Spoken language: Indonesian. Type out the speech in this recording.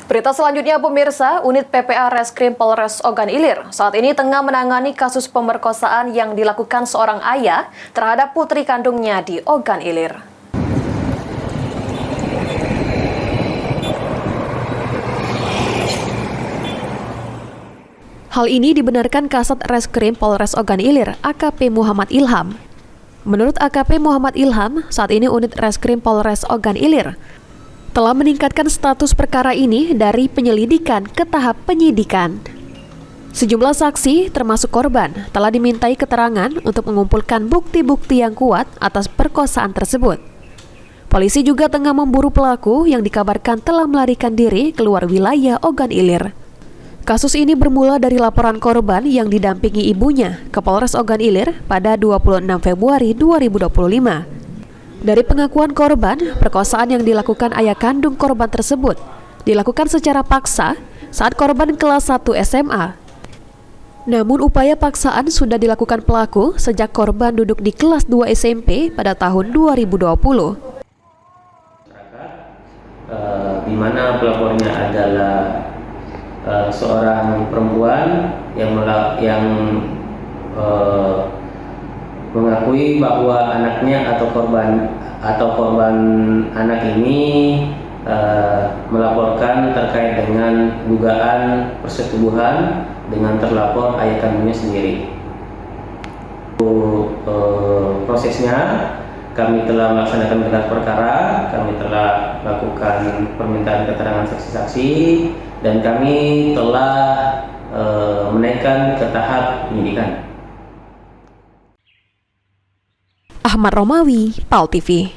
Berita selanjutnya pemirsa, unit PPA Reskrim Polres Ogan Ilir saat ini tengah menangani kasus pemerkosaan yang dilakukan seorang ayah terhadap putri kandungnya di Ogan Ilir. Hal ini dibenarkan Kasat Reskrim Polres Ogan Ilir, AKP Muhammad Ilham. Menurut AKP Muhammad Ilham, saat ini unit Reskrim Polres Ogan Ilir telah meningkatkan status perkara ini dari penyelidikan ke tahap penyidikan. Sejumlah saksi, termasuk korban, telah dimintai keterangan untuk mengumpulkan bukti-bukti yang kuat atas perkosaan tersebut. Polisi juga tengah memburu pelaku yang dikabarkan telah melarikan diri keluar wilayah Ogan Ilir. Kasus ini bermula dari laporan korban yang didampingi ibunya ke Polres Ogan Ilir pada 26 Februari 2025. Dari pengakuan korban, perkosaan yang dilakukan ayah kandung korban tersebut dilakukan secara paksa saat korban kelas 1 SMA. Namun upaya paksaan sudah dilakukan pelaku sejak korban duduk di kelas 2 SMP pada tahun 2020. Di mana pelapornya adalah seorang perempuan yang mengakui bahwa anaknya atau korban anak ini melaporkan terkait dengan dugaan persetubuhan dengan terlapor ayah kandungnya sendiri. Prosesnya kami telah melaksanakan gelar perkara, kami telah melakukan permintaan keterangan saksi-saksi, dan kami telah menaikkan ke tahap penyidikan. Ahmad Romawi, PAL TV.